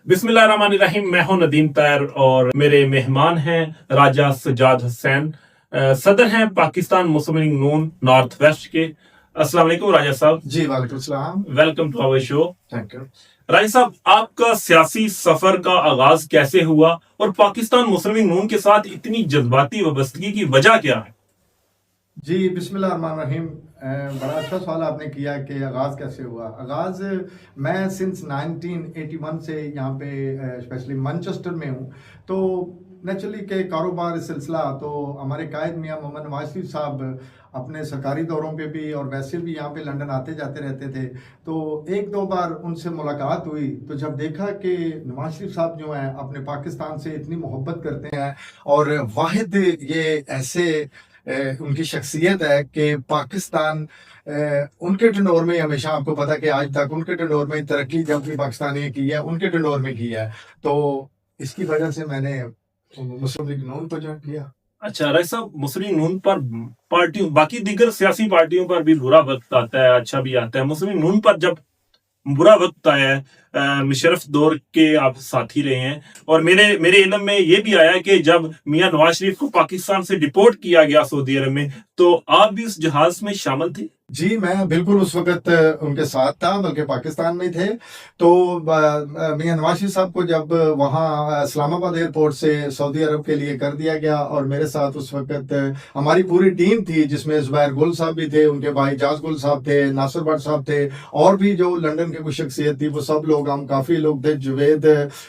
बिस्मिल्लाहिर्रहमानिर्रहीम। मैं हूं नदीम तायर और मेरे मेहमान हैं राजा सज्जाद हुसैन, सदर हैं पाकिस्तान मुस्लिम लीग नून नॉर्थ वेस्ट के। अस्सलाम वालेकुम राजा साहब। जी वालेकुम सलाम। Welcome to our show. Thank you. Raja साहब, आपका सियासी सफर का आगाज कैसे हुआ और पाकिस्तान मुस्लिम लीग नून के साथ इतनी जज्बाती वाबस्तगी की वजह क्या है? जी बिस्मिल्लाहिर्रहमानिर्रहीम। बड़ा अच्छा सवाल आपने किया कि आगाज़ कैसे हुआ। आगाज़ मैं सिंस 1981 से यहाँ पे स्पेशली मैनचेस्टर में हूँ। तो नेचुरली के कारोबार सिलसिला तो हमारे कायद मियाँ मोहम्मद नवाज शरीफ साहब अपने सरकारी दौरों पे भी और वैसे भी यहाँ पे लंदन आते जाते रहते थे। तो एक दो बार उनसे मुलाकात हुई तो जब देखा कि नवाज शरीफ साहब जो हैं अपने पाकिस्तान से इतनी मोहब्बत करते हैं और वाहिद ये ऐसे उनकी शख्सियत है कि पाकिस्तान उनके टेंडोर में हमेशा, आपको पता कि आज तक उनके टेंडोर में तरक्की जब भी पाकिस्तान ने की है उनके टेंडोर में की है। तो इसकी वजह से मैंने मुस्लिम लीग नून को ज्वाइन किया। अच्छा राजा साहब, मुस्लिम लीग नून पर पार्टियों बाकी दीगर सियासी पार्टियों पर भी बुरा वक्त आता है, अच्छा भी आता है। मुस्लिम लीग नून पर जब बुरा वक्त आया है, मुशर्रफ दौर के आप साथी रहे हैं और मेरे इल्म में ये भी आया कि जब मियां नवाज शरीफ को पाकिस्तान से डिपोर्ट किया गया सऊदी अरब में, तो आप भी उस जहाज में शामिल थे। जी मैं बिल्कुल उस वक्त उनके साथ था, बल्कि पाकिस्तान में थे। तो मियां नवाज शरीफ साहब को जब वहाँ इस्लामाबाद एयरपोर्ट से सऊदी अरब के लिए कर दिया गया और मेरे साथ उस वक्त हमारी पूरी टीम थी जिसमें जुबैर गुल साहब भी थे, उनके भाई जाज गुल साहब थे, नासिर भट्ट साहब थे और भी जो लंदन के कुछ शख्सियत थी, वो सब लोग, हम काफ़ी लोग थे।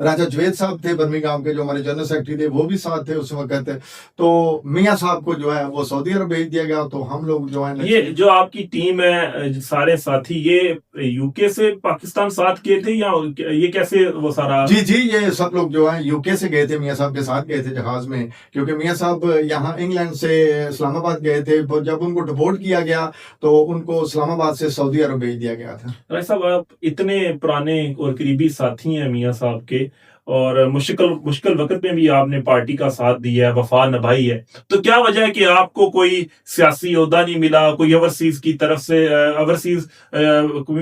राजा जुवैद साहब थे बर्मिंघम के, जो हमारे जनरल सेक्रेटरी थे, वो भी साथ थे उस वक्त। तो मियाँ साहब को जो है वो सऊदी अरब भेज दिया गया। तो हम लोग जो है, ये जो आपकी टीम है, सारे साथी, ये यूके से पाकिस्तान साथ गए थे या ये कैसे वो सारा? जी ये सब लोग जो हैं यूके से गए थे, मियाँ साहब के साथ गए थे जहाज में, क्योंकि मियाँ साहब यहाँ इंग्लैंड से इस्लामाबाद गए थे। जब उनको डिपोर्ट किया गया तो उनको इस्लामाबाद से सऊदी अरब भेज दिया गया था। राय साहब, आप इतने पुराने और करीबी साथी हैं मियाँ साहब के और मुश्किल वक्त में भी आपने पार्टी का साथ दिया है, वफा निभाई है, तो क्या वजह है कि आपको कोई सियासी ओहदा नहीं मिला, कोई ओवरसीज की तरफ से, ओवरसीज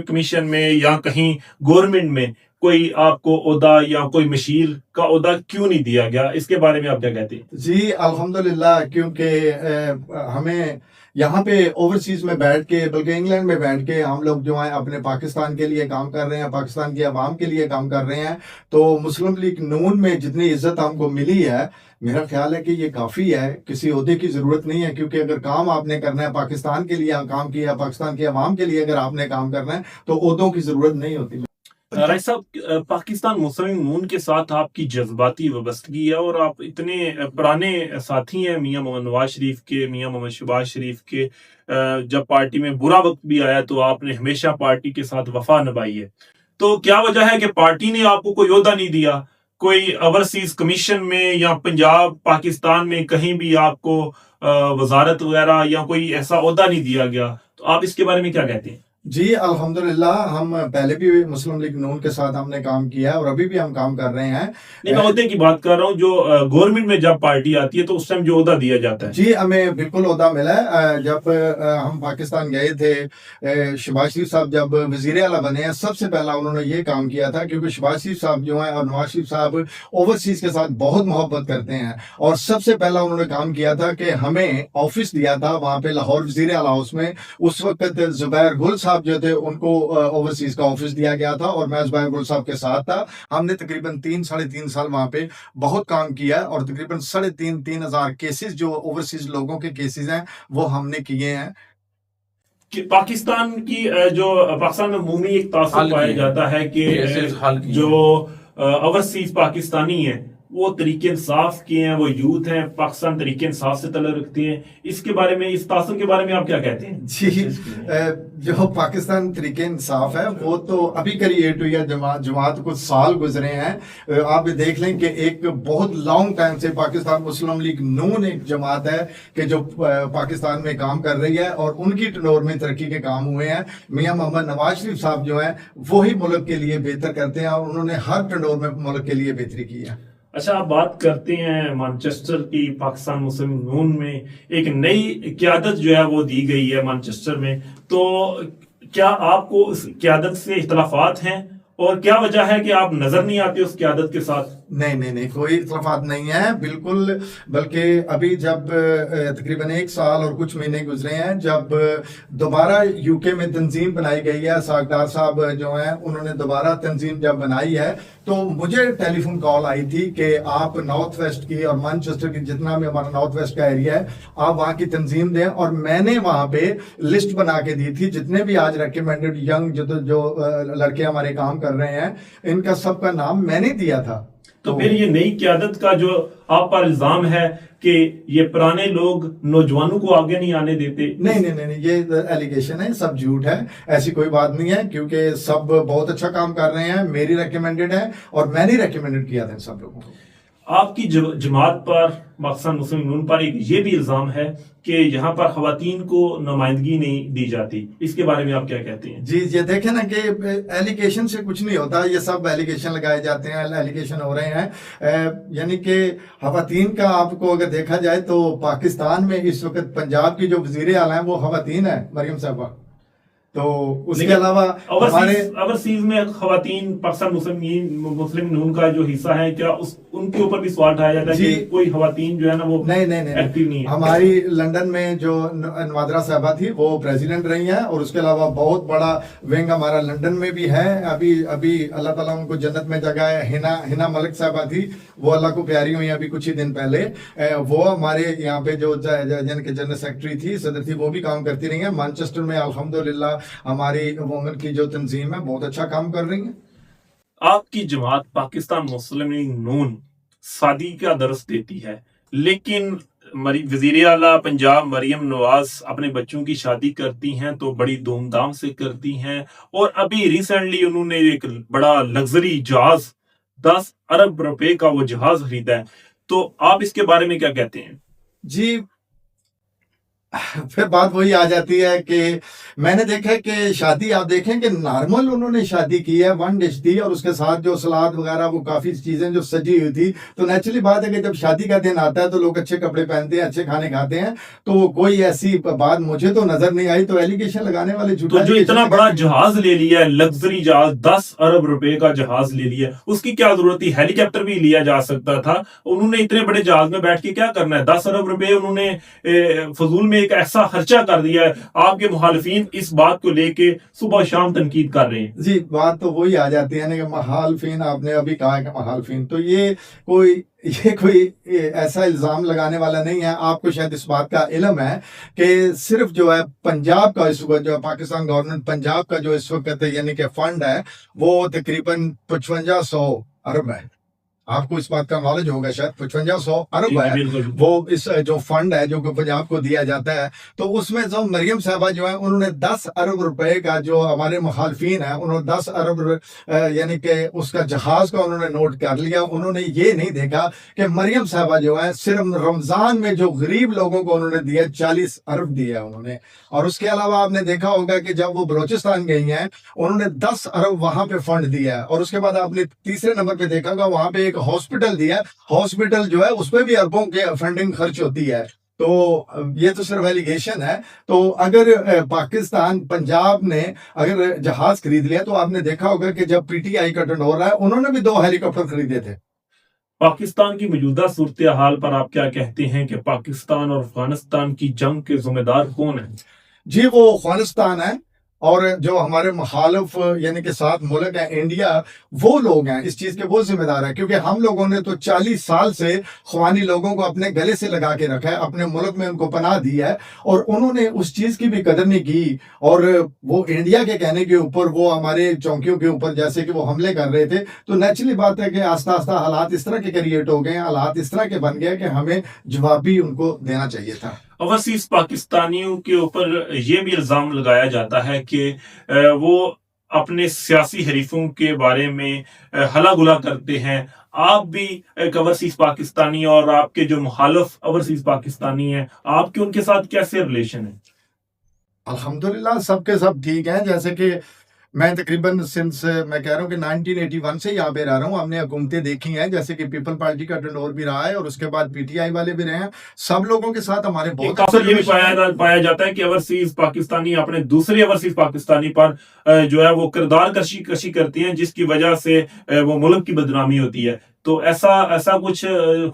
कमीशन में या कहीं गवर्नमेंट में कोई आपको ओहदा या कोई मशीर का ओहदा क्यों नहीं दिया गया? इसके बारे में आप क्या कहते हैं? जी अल्हम्दुलिल्लाह, क्योंकि हमें यहाँ पे ओवरसीज में बैठ के, बल्कि इंग्लैंड में बैठ के हम लोग जो हैं अपने पाकिस्तान के लिए काम कर रहे हैं, पाकिस्तान की आवाम के लिए काम कर रहे हैं। तो मुस्लिम लीग नून में जितनी इज्जत हमको मिली है, मेरा ख्याल है कि ये काफ़ी है, किसी ओहदे की ज़रूरत नहीं है। क्योंकि अगर काम आपने करना है, पाकिस्तान के लिए काम किया, पाकिस्तान की आवाम के लिए अगर आपने काम करना है, तो ओहदों की ज़रूरत नहीं होती। राय साहब, पाकिस्तान मुस्लिम लीग नून के साथ आपकी जज्बाती वाबस्तगी है और आप इतने पुराने साथी हैं मियां मोहम्मद नवाज शरीफ के, मियां मोहम्मद शहबाज शरीफ के। जब पार्टी में बुरा वक्त भी आया तो आपने हमेशा पार्टी के साथ वफा निभाई है। तो क्या वजह है कि पार्टी ने आपको कोई ओहदा नहीं दिया, कोई ओवरसीज कमीशन में या पंजाब पाकिस्तान में कहीं भी आपको वजारत वगैरह या कोई ऐसा ओहदा नहीं दिया गया? तो आप इसके बारे में क्या कहते हैं? जी अल्हम्दुलिल्लाह, हम पहले भी मुस्लिम लीग नून के साथ हमने काम किया है और अभी भी हम काम कर रहे हैं। नहीं, मैं ओहदे की बात कर रहा हूँ, जो गवर्नमेंट में जब पार्टी आती है तो उस टाइम जो ओहदा दिया जाता है। जी हमें बिल्कुल ओहदा मिला है। जब हम पाकिस्तान गए थे, शहबाज शरीफ साहब जब वजीर आला बने हैं, सबसे पहला उन्होंने ये काम किया था, क्योंकि शहबाज शरीफ साहब जो हैं और नवाज शरीफ साहब ओवरसीज के साथ बहुत मोहब्बत करते हैं। और सबसे पहला उन्होंने काम किया था कि हमें ऑफिस दिया था वहाँ पे लाहौर वजीर आला हाउस में। उस वक्त जुबैर गुल साहब जो थे, उनको ओवरसीज का ऑफिस दिया गया था और मैं जुबैर गुल साहब के साथ था। हमने तकरीबन 3-3.5 साल वहाँ पे बहुत काम किया और तकरीबन 3,500 केसेस जो ओवरसीज लोगों के केसेस हैं वो हमने किए हैं। कि पाकिस्तान की पाकिस्तान में अमूमी एक तासुर पाया जाता है कि जो ओवरसीज पाकिस्तानी है वो तरीके इंसाफ के हैं, वो यूथ हैं, पाकिस्तान तरीके इंसाफ से तल्लुक रखते हैं। इसके बारे में, इस तासुर के बारे में आप क्या कहते हैं? जी जो पाकिस्तान तरीके इंसाफ है वो तो अभी क्रिएट हुई है, जमात कुछ साल गुजरे हैं। आप देख लें कि एक बहुत लॉन्ग टाइम से पाकिस्तान मुस्लिम लीग नून एक जमात है कि जो पाकिस्तान में काम कर रही है और उनकी टनोर में तरक्की के काम हुए हैं। मियां मोहम्मद नवाज शरीफ साहब जो हैं वही मुल्क के लिए बेहतर करते हैं और उन्होंने हर टनोर में मुल्क के लिए बेहतरी की है। अच्छा, आप बात करते हैं मैनचेस्टर की। पाकिस्तान मुस्लिम नून में एक नई क़यादत जो है वो दी गई है मैनचेस्टर में, तो क्या आपको इस क़यादत से इख्तलाफात हैं اور کیا وجہ ہے کہ آپ نظر نہیں آتے اس قیادت کے ساتھ؟ نہیں کوئی اختلافات نہیں ہے بالکل، بلکہ ابھی جب تقریباً 1 سال اور کچھ مہینے گزرے ہیں جب دوبارہ یو کے میں تنظیم بنائی گئی ہے، ساکھدار صاحب جو ہیں انہوں نے دوبارہ تنظیم جب بنائی ہے تو مجھے ٹیلی فون کال آئی تھی کہ آپ نارتھ ویسٹ کی اور مانچسٹر کی جتنا بھی ہمارا نارتھ ویسٹ کا ایریا ہے آپ وہاں کی تنظیم دیں، اور میں نے وہاں پہ لسٹ بنا کے دی تھی جتنے بھی آج ریکمینڈڈ ینگ جو لڑکے ہمارے کام کر رہے ہیں ان کا سب کا نام میں نے دیا تھا۔ تو پھر یہ نئی قیادت کا جو آپ پر الزام ہے کہ یہ پرانے لوگ نوجوانوں کو آگے نہیں آنے دیتے، نہیں یہ ایلیگیشن ہے، سب جھوٹ ہے، ایسی کوئی بات نہیں ہے، کیونکہ سب بہت اچھا کام کر رہے ہیں، میری ریکمینڈڈ ہے اور میں نے ریکمینڈڈ کیا تھا سب لوگوں کو۔ آپ کی جماعت پر پاکستان مسلم یونین پر ایک یہ بھی الزام ہے کہ یہاں پر خواتین کو نمائندگی نہیں دی جاتی، اس کے بارے میں آپ کیا کہتے ہیں؟ جی یہ دیکھیں نا کہ ایلیگیشن سے کچھ نہیں ہوتا، یہ سب ایلیگیشن لگائے جاتے ہیں، ایلیگیشن ہو رہے ہیں، یعنی کہ خواتین کا آپ کو اگر دیکھا جائے تو پاکستان میں اس وقت پنجاب کی جو وزیر اعلیٰ ہیں وہ خواتین ہیں، مریم صاحبہ، تو اس کے علاوہ ہمارے اوورسیز میں خواتین پاکستان مسلم یونین کا جو حصہ ہے، کیا ان کے اوپر بھی سوال اٹھایا جاتا ہے کہ کوئی خواتین جو ہے نا وہ ایکٹیو نہیں ہے؟ ہماری لندن میں جو نوادرا صاحبہ تھی وہ پریزیڈنٹ رہی ہیں، اور اس کے علاوہ بہت بڑا ونگ ہمارا لندن میں بھی ہے، ابھی اللہ تعالیٰ ان کو جنت میں جگہ ہے، ہنا ملک صاحبہ تھی، وہ اللہ کو پیاری ہوئی ابھی کچھ ہی دن پہلے، وہ ہمارے یہاں پہ جو جنرل سیکرٹری تھی، صدر تھی، وہ بھی کام کرتی رہی ہیں۔ مانچسٹر میں الحمدللہ ہماری وومن کی جو تنظیم ہے بہت اچھا کام کر رہی ہیں۔ آپ کی جماعت پاکستان مسلم یونین شادی کا درس دیتی ہے، لیکن وزیر اعلیٰ پنجاب مریم نواز اپنے بچوں کی شادی کرتی ہیں تو بڑی دھوم دھام سے کرتی ہیں، اور ابھی ریسنٹلی انہوں نے ایک بڑا لگژری جہاز 10 ارب روپے کا وہ جہاز خریدا ہے، تو آپ اس کے بارے میں کیا کہتے ہیں؟ جی پھر بات وہی آ جاتی ہے کہ میں نے دیکھا کہ شادی آپ دیکھیں کہ نارمل انہوں نے شادی کی ہے، 1 ڈش تھی، اور اس کے ساتھ جو سلاد وغیرہ وہ کافی چیزیں جو سجی ہوئی تھی، تو نیچرلی بات ہے کہ جب شادی کا دن آتا ہے تو لوگ اچھے کپڑے پہنتے ہیں، اچھے کھانے کھاتے ہیں، تو کوئی ایسی بات مجھے تو نظر نہیں آئی، تو ایلیگیشن لگانے والے تو جو اتنا بڑا جہاز لے لیا ہے، لگژری جہاز 10 ارب روپے کا جہاز لے لیا، اس کی کیا ضرورت تھی؟ ہیلی کاپٹر بھی لیا جا سکتا تھا، انہوں نے اتنے بڑے جہاز میں بیٹھ کے کیا کرنا ہے؟ 10 ارب روپے انہوں نے فضول میں ایک ایسا خرچہ کر دیا ہے۔ آپ کے مخالفین اس بات کو لے کے صبح شام تنقید کر رہے ہیں۔ جی بات تو وہی آ جاتی ہے نا کہ مخالفین، آپ نے ابھی کہا کہ مخالفین، تو یہ کوئی ایسا الزام لگانے والا نہیں ہے۔ آپ کو شاید اس بات کا علم ہے کہ صرف جو ہے پنجاب کا اس وقت جو پاکستان گورنمنٹ پنجاب کا جو اس وقت یعنی کہ فنڈ ہے وہ تقریباً 5500 ارب ہے۔ آپ کو اس بات کا نالج ہوگا شاید 5500 ارب ہے وہ اس جو فنڈ ہے جو پنجاب کو دیا جاتا ہے، تو اس میں جو مریم صاحبہ جو ہے انہوں نے 10 ارب روپے کا، جو ہمارے مخالفین ہیں انہوں نے 10 ارب یعنی کہ اس کا جہاز کا انہوں نے نوٹ کر لیا، انہوں نے یہ نہیں دیکھا کہ مریم صاحبہ جو ہے صرف رمضان میں جو غریب لوگوں کو انہوں نے دیا 40 ارب دیا انہوں نے، اور اس کے علاوہ آپ نے دیکھا ہوگا کہ جب وہ بلوچستان گئی ہیں انہوں نے 10 ارب وہاں پہ فنڈ دیا ہے، اور اس کے بعد آپ نے تیسرے نمبر پہ دیکھا ہوگا وہاں پہ ایک ہاسپٹل دیا، ہاسپٹل جو ہے اس پہ بھی اربوں کے فنڈنگ خرچ ہوتی ہے۔ تو یہ تو صرف ایلیگیشن ہے۔ تو اگر پاکستان پنجاب نے اگر جہاز خرید لیا تو آپ نے دیکھا ہوگا کہ جب پی ٹی آئی کا ٹرن ہو رہا ہے انہوں نے بھی 2 ہیلی کاپٹر خریدے تھے۔ پاکستان کی موجودہ صورتحال پر آپ کیا کہتے ہیں کہ پاکستان اور افغانستان کی جنگ کے ذمہ دار کون ہیں؟ جی وہ افغانستان ہے، اور جو ہمارے مخالف یعنی کہ ساتھ ملک ہے انڈیا، وہ لوگ ہیں اس چیز کے، وہ ذمہ دار ہیں، کیونکہ ہم لوگوں نے تو 40 سال سے خوانی لوگوں کو اپنے گلے سے لگا کے رکھا ہے، اپنے ملک میں ان کو پناہ دی ہے، اور انہوں نے اس چیز کی بھی قدر نہیں کی، اور وہ انڈیا کے کہنے کے اوپر وہ ہمارے چوکیوں کے اوپر جیسے کہ وہ حملے کر رہے تھے، تو نیچرلی بات ہے کہ آہستہ آہستہ حالات اس طرح کے کریٹ ہو گئے ہیں، حالات اس طرح کے بن گئے کہ ہمیں جواب بھی ان کو دینا چاہیے تھا۔ اوورسیز پاکستانیوں کے اوپر یہ بھی الزام لگایا جاتا ہے کہ وہ اپنے سیاسی حریفوں کے بارے میں ہلا گلا کرتے ہیں۔ آپ بھی ایک اوورسیز پاکستانی، اور آپ کے جو مخالف اوورسیز پاکستانی ہیں، آپ کے ان کے ساتھ کیسے ریلیشن ہے؟ الحمدللہ سب کے سب ٹھیک ہیں، جیسے کہ मैं तकरीबन सिंस मैं कह रहा हूँ कि 1981 से यहाँ पे रह रहा हूँ। हमने हुकूमतें देखी हैं, जैसे कि पीपल पार्टी का टेंडोर भी रहा है और उसके बाद पीटीआई वाले भी रहे हैं। सब लोगों के साथ हमारे बहुत अच्छे अक्सर ये भी रिलेशन हैं। पाया जाता है कि ओवरसीज पाकिस्तानी अपने दूसरे ओवरसीज पाकिस्तानी पर जो है वो किरदार कशी करती हैं, जिसकी वजह से वो मुल्क की बदनामी होती है। तो ऐसा कुछ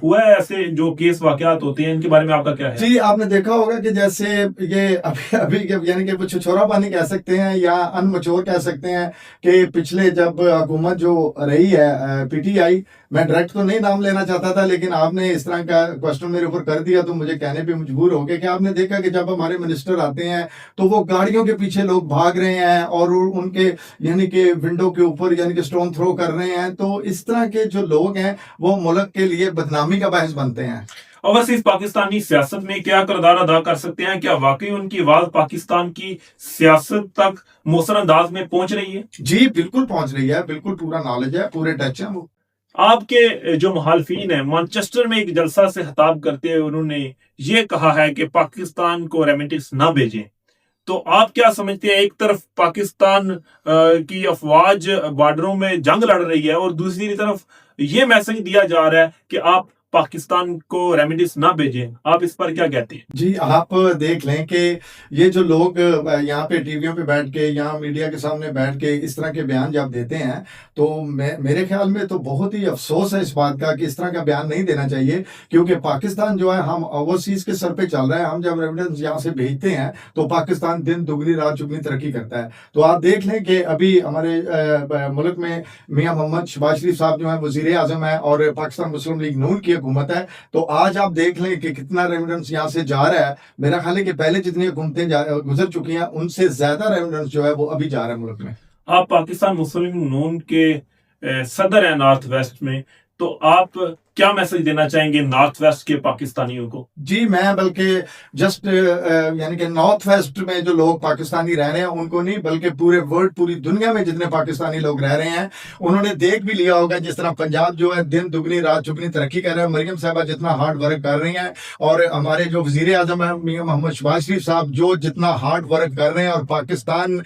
हुआ है? ऐसे जो केस वाकयात होते हैं, इनके बारे में आपका क्या है? जी, आपने देखा होगा कि जैसे ये अभी अभी यानी कि वो छिछोरा पानी कह सकते हैं या अनमचोर कह सकते हैं कि पिछले जब हुकूमत जो रही है पीटीआई, मैं डायरेक्ट तो नहीं नाम लेना चाहता था, लेकिन आपने इस तरह का क्वेश्चन मेरे ऊपर कर दिया तो मुझे कहने पे मजबूर हो गए कि आपने देखा कि जब हमारे मिनिस्टर आते हैं तो वो गाड़ियों के पीछे लोग भाग रहे हैं और उनके यानी कि विंडो के ऊपर यानी कि स्टोन थ्रो कर रहे हैं। तो इस तरह के जो लोग हैं वो मुल्क के लिए बदनामी का बायस बनते हैं। ओवरसीज पाकिस्तानी सियासत में क्या किरदार अदा कर सकते हैं? क्या वाकई उनकी आवाज पाकिस्तान की सियासत तक मौसर अंदाज में पहुंच रही है? जी बिल्कुल पहुंच रही है, बिल्कुल पूरा नॉलेज है, पूरे टच है वो। आपके जो मुखालफिन हैं, मैनचेस्टर में एक जलसा से खिताब करते हुए उन्होंने ये कहा है कि पाकिस्तान को रेमिटेंस ना भेजें। तो आप क्या समझते हैं? एक तरफ पाकिस्तान की अफवाज बॉर्डरों में जंग लड़ रही है और दूसरी तरफ ये मैसेज दिया जा रहा है कि आप पाकिस्तान को रेमिटेंस ना भेजें। आप इस पर क्या कहते हैं? जी, आप देख लें कि ये जो लोग यहाँ पे टीवियों पे बैठ के यहाँ मीडिया के सामने बैठ के इस तरह के बयान जब देते हैं तो मेरे ख्याल में तो बहुत ही अफसोस है इस बात का कि इस तरह का बयान नहीं देना चाहिए, क्योंकि पाकिस्तान जो है हम ओवरसीज के सर पे चल रहा है। हम जब रेमिटेंस यहाँ से भेजते हैं तो पाकिस्तान दिन दुगनी रात चुगनी तरक्की करता है। तो आप देख लें कि अभी हमारे मुल्क में मियाँ मोहम्मद शहबाज शरीफ साहब जो है वजीर आजम है और पाकिस्तान मुस्लिम लीग नून की हुकूमत है। तो आज आप देख लें कि कितना रेमिटेंस यहाँ से जा रहा है। मेरा ख्याल है कि पहले जितनी हुकूमतें गुजर चुकी हैं उनसे ज्यादा रेमिटेंस जो है वो अभी जा रहा है मुल्क में। आप पाकिस्तान मुस्लिम लीग नून के सदर हैं नॉर्थ वेस्ट में, तो आप क्या मैसेज देना चाहेंगे नॉर्थ वेस्ट के पाकिस्तानियों को? जी, मैं बल्कि जस्ट यानी कि नॉर्थ वेस्ट में जो लोग पाकिस्तानी रह रहे हैं उनको नहीं, बल्कि पूरे वर्ल्ड, पूरी दुनिया में जितने पाकिस्तानी लोग रह रहे हैं उन्होंने देख भी लिया होगा जिस तरह पंजाब जो है दिन दुगनी रात चुगनी तरक्की कर रहा है। मरियम साहबा जितना हार्ड वर्क कर रही हैं और हमारे जो वजीर आजम है मियां मोहम्मद शहबाज शरीफ साहब जो जितना हार्ड वर्क कर रहे हैं, और पाकिस्तान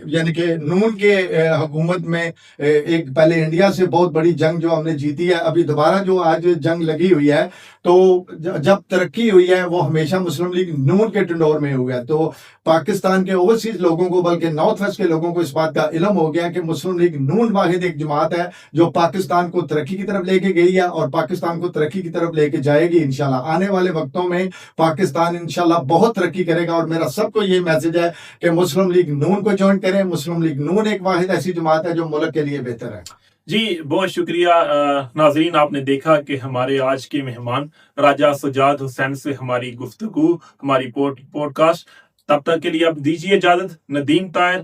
यानी कि नून के हुकूमत में एक पहले इंडिया से बहुत बड़ी जंग जो हमने जीती है, अभी दोबारा जो आज जंग लगी हुई है, तो जब तरक्की हुई है वो हमेशा मुस्लिम लीग नून के टिंडोर में हुआ है। तो पाकिस्तान के ओवरसीज लोगों को, बल्कि नॉर्थ वेस्ट के लोगों को इस बात का इल्म हो गया कि मुस्लिम लीग नून वाहिद एक जमात है जो पाकिस्तान को तरक्की की तरफ लेके गई है और पाकिस्तान को तरक्की की तरफ लेके जाएगी इंशाल्लाह। आने वाले वक्तों में पाकिस्तान इंशाल्लाह बहुत तरक्की करेगा और मेरा सबको ये मैसेज है कि मुस्लिम लीग नून को ज्वाइन करें। मुस्लिम लीग नून एक वाहिद ऐसी जमात है जो मुल्क के लिए बेहतर है। जी बहुत शुक्रिया। नाजरीन, आपने देखा कि हमारे आज के मेहमान राजा सजाद हुसैन से हमारी गुफ्तगू, हमारी पॉडकास्ट। तब तक के लिए अब दीजिए इजाजत। नदीम तायर।